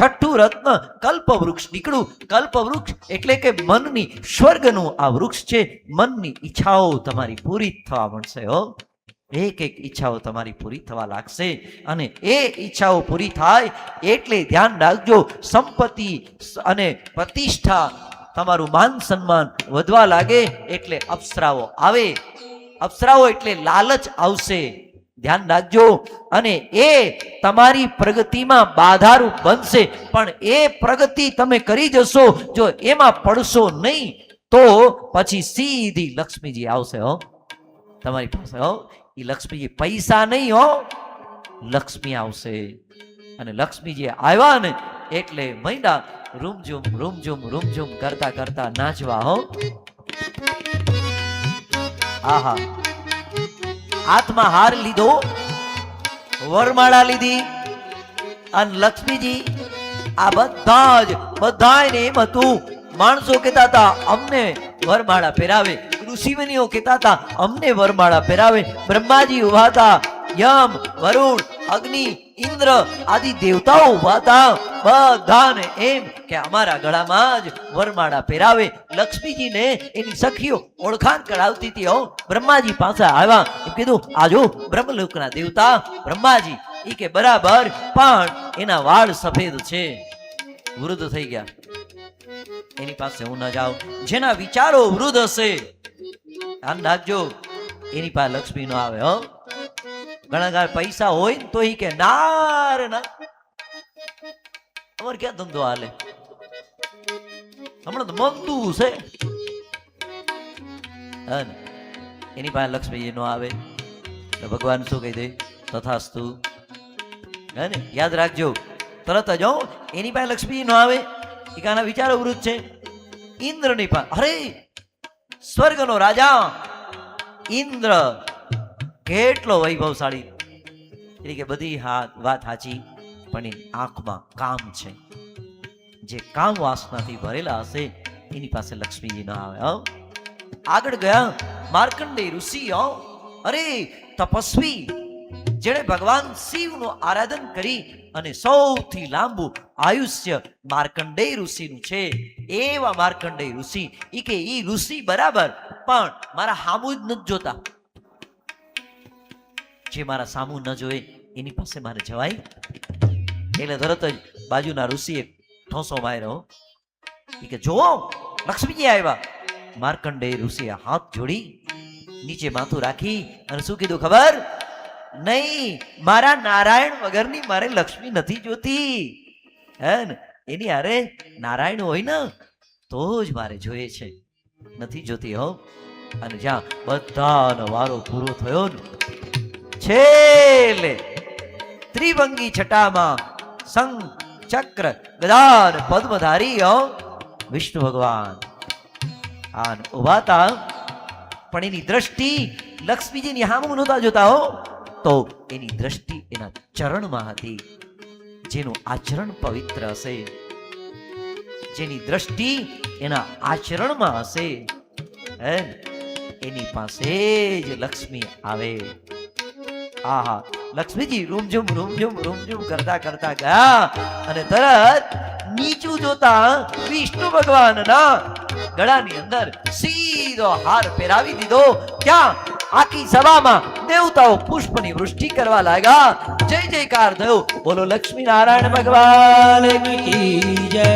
છઠ્ઠું રત્ન કલ્પવૃક્ષ નીકળ્યું. કલ્પવૃક્ષ એટલે કે મનની સ્વર્ગનું આ વૃક્ષ છે. મનની ઈચ્છાઓ તમારી પૂરી થવા મળશે હો. એક એક ઈચ્છાઓ તમારી પૂરી થવા લાગશે અને એ ઈચ્છાઓ પૂરી થાય એટલે ધ્યાન રાખજો, સંપત્તિ અને પ્રતિષ્ઠા, તમારું માન સન્માન વધવા લાગે એટલે અપ્સરાઓ આવે. અપ્સરાઓ એટલે લાલચ આવશે, ધ્યાન રાખજો. અને એ તમારી પ્રગતિમાં બાધારૂપ બનશે. પણ એ પ્રગતિ તમે કરી જશો, જો એમાં પડશો નહીં તો પછી સીધી લક્ષ્મીજી આવશે હો તમારી પાસે હો. એ લક્ષ્મીજી પૈસા નહીં હો, લક્ષ્મી આવશે. અને લક્ષ્મીજી આવ્યા ને એટલે મહિના રૂમઝુમ રૂમઝુમ રૂમઝુમ કરતા કરતા નાચવા હો. આહા, હાથમાં હાર લીધો, વરમાળા લીધી અને લક્ષ્મીજી આ બધાને એમ હતું. માણસો કહેતા હતા અમને વરમાળા પહેરાવે, ઋષિમુનિઓ કહેતા હતા અમને વરમાળા પહેરાવે. બ્રહ્માજી ઉભા હતા, યમ, વરુણ, અગ્નિ, ઇન્દ્ર આદિ દેવતાઓ ઉભા હતા. બધાને એમ કે અમારા ગળામાં જ વરમાળા પહેરાવે. લક્ષ્મીજીને એની સખીઓ ઓળખાણ કરાવતી હતી હો. બ્રહ્માજી પાસે આવ્યા, એમ કીધું આજો બ્રહ્મલોકના દેવતા બ્રહ્માજી, એ કે બરાબર, પણ એના વાળ સફેદ છે, વૃદ્ધ થઈ ગયા, એની પાસે હું ન જાઉં. જેના વિચારો વૃદ્ધ હશે, ધ્યાન રાખજો, એની પાસે લક્ષ્મી ન આવે હો. ઘણા પૈસા હોય ને તો એ કે ના રે ના, અમારે ક્યાં ધંધો હાલે, હમણાં તો મંદુ છે. એની પાસે લક્ષ્મીજી નો આવે તો ભગવાન શું કહી દે? તથાસ્તુ. હે ને, યાદ રાખજો, તરત જ એની પાસે લક્ષ્મીજી નો આવે, એના વિચારો વૃદ્ધ છે. ઇન્દ્રની પાસે, અરે સ્વર્ગનો રાજા ઇન્દ્ર કેટલો વૈભવશાળી, એટલે કે બધી વાત સાચી, પણ એની આંખમાં કામ છે. જે કામ વાસનાથી ભરેલા હશે એની પાસે લક્ષ્મીજી ના આવે. આગળ ગયા માર્કંડેય ઋષિ, અરે તપસ્વી, જેણે ભગવાન શિવનું આરાધન કરી અને સૌથી લાંબુ આયુષ્ય માર્કંડેય ઋષિનું છે. એવા માર્કંડેય ઋષિ, ઈ કે ઈ ઋષિ બરાબર, પણ મારા સામું જ નથી જોતા. જે મારા સામું ન જોયે એની પાસે મારે જવાય? એટલે તરત જ બાજુના ઋષિએ ઠોસો માર્યો, ઈ કે જો લક્ષ્મીજી આવ્યા. માર્કંડેય ઋષિએ હાથ જોડી નીચે માથું રાખી અને શું કીધું ખબર? નહીં, મારા નારાયણ વગરની મારે લક્ષ્મી નથી જોતી. હે ને, એની હારે નારાયણ હોય ને તો જ મારે જોઈએ છે, નથી જોતી હો. અને જ્યાં બધાનો વારો પૂરો થયો ને, છેલ્લે ત્રિભંગી છટામાં શંખ, ચક્ર, ગદા ને પદ્મધારી વિષ્ણુ ભગવાન ઉભા હતા. પણ એની દ્રષ્ટિ લક્ષ્મીજીની સામું નહોતા જોતા હો, તો એની દ્રષ્ટિ એના ચરણમાં હતી. જેનું આચરણ પવિત્ર હશે, જેની દ્રષ્ટિ એના આચરણમાં હશે, એની પાસે જ લક્ષ્મી આવે. આહા, લક્ષ્મીજી રૂમઝુમ રૂમઝુમ રૂમઝુમ કરતા કરતા ગયા અને તરત નીચું જોતા વિષ્ણુ ભગવાનના ગળાની અંદર સીધો હાર પહેરાવી દીધો. ક્યાં? આખી સભામાં દેવતાઓ પુષ્પની વૃષ્ટિ કરવા લાગ્યા. જય જયકાર થયો. બોલો લક્ષ્મી નારાયણ ભગવાન કી જય.